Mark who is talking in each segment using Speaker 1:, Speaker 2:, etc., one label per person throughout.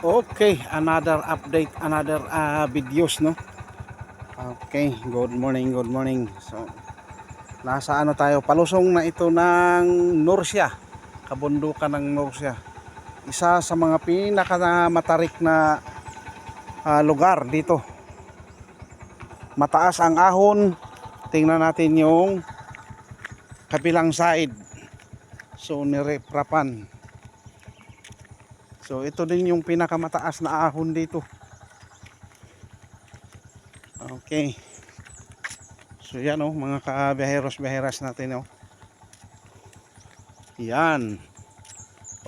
Speaker 1: Okay, another update, another videos, no? Okay, good morning, good morning. So, nasa ano tayo, palusong na ito ng Nursia, kabundukan ng Nursia. Isa sa mga pinakamatarik na lugar dito. Mataas ang ahon. Tingnan natin yung kabilang side. So, nireprapan. So, ito din yung pinakamataas na ahon dito. Okay. So yan mga kabiyaheros-biyaheras natin Yan.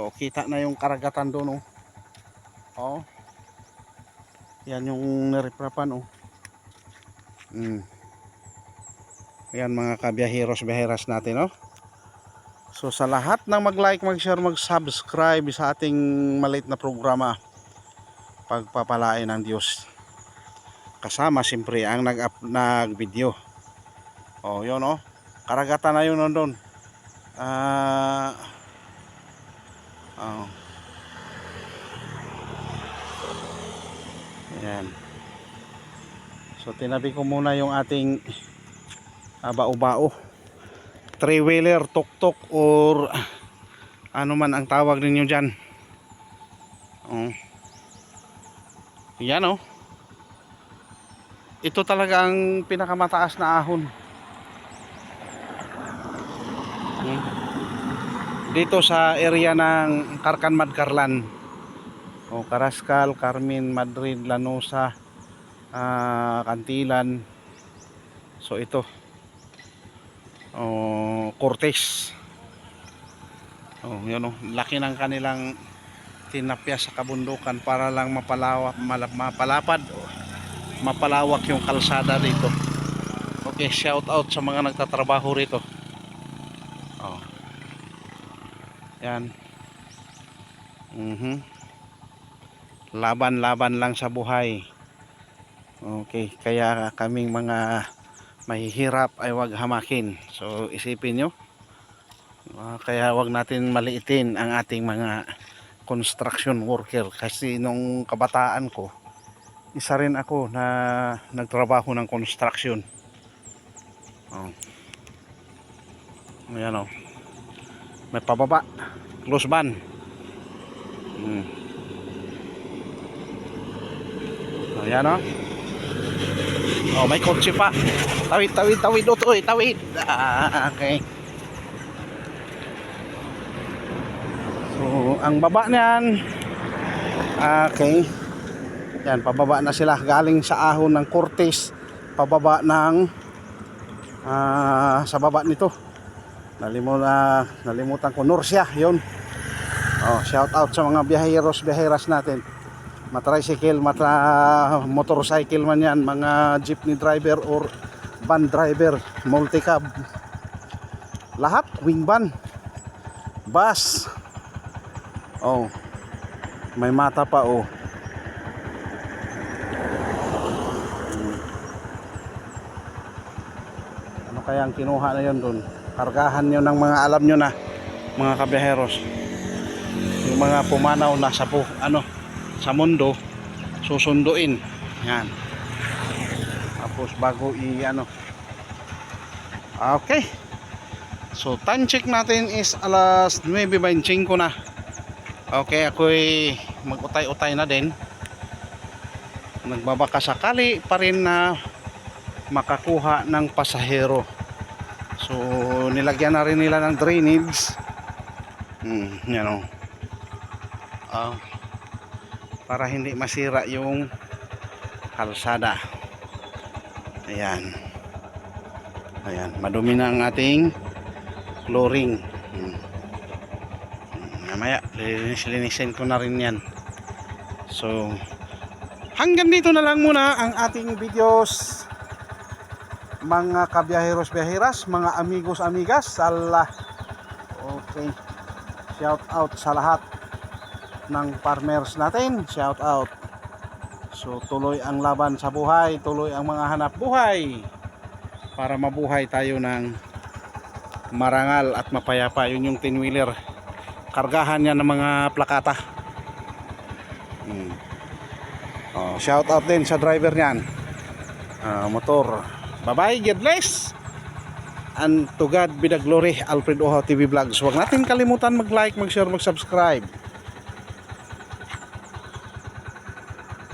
Speaker 1: O kita na yung karagatan doon Yan yung nireprapan Yan mga kabiyaheros-biyaheras natin So sa lahat ng mag-like, mag-share, mag-subscribe sa ating maliit na programa, pagpapalain ng Diyos. Kasama siyempre ang nag-video. Yun karagatan na yun nandun. Ayan. So tinabi ko muna yung ating bao-bao, three-wheeler, tuk-tuk, or ano man ang tawag ninyo dyan. Yan ito talaga ang pinakamataas na ahon dito sa area ng Carcan-Madcarlan, Carrascal, Carmen, Madrid, Lanosa, Cantilan. So ito Cortez. Yun laki ng kanilang tinapya sa kabundukan para lang mapalapad, mapalawak yung kalsada dito. Okay, shout out sa mga nagtatrabaho rito. Yan. Laban-laban lang sa buhay. Okay, kaya kaming mga mahihirap ay wag hamakin. So isipin nyo, kaya wag natin maliitin ang ating mga construction worker. Kasi nung kabataan ko, isa rin ako na nagtrabaho ng construction. Ayan may pababa, close ban. Ayan may kotse pa. Tawid utoy, tawid. Okay. So ang baba niyan, okay, yan, pababa na sila galing sa ahon ng Cortez, pababa ng sa baba nito. Nalimutan ko, Nursia, yun. Shout out sa mga biyaheros-biyaheras natin. Matricycle, motorcycle man yan, mga jeepney driver or van driver, multicab, lahat, wing van, bus. May mata pa Ano kaya ang kinuha na yun doon? Kargahan nyo ng mga alam nyo na, mga kabiyaheros, yung mga pumanaw na sa mundo, susunduin. Yan. Tapos bago okay. So time check natin is alas 9:25 na. Okay, ako'y mag-utay-utay na din. Nagbabaka sakali pa rin na makakuha ng pasahero. So nilagyan na rin nila ng drainage. Yan para hindi masira yung kalsada. Ayan, madumi na ang ating flooring. Mamaya linisin ko na rin yan. So hanggang dito na lang muna ang ating videos, mga kabiyaheros-biyaheras, mga amigos-amigas. Okay, shout out sa lahat ng farmers natin, shout out. So tuloy ang laban sa buhay, tuloy ang mga hanap buhay para mabuhay tayo ng marangal at mapayapa. Yun yung 10-wheeler, kargahan niya ng mga plakata. Shout out din sa driver niyan. Motor. Bye-bye, God bless. And to God be the glory. Alfred Oha TV Vlogs. Huwag natin kalimutan mag-like, mag-share, mag-subscribe.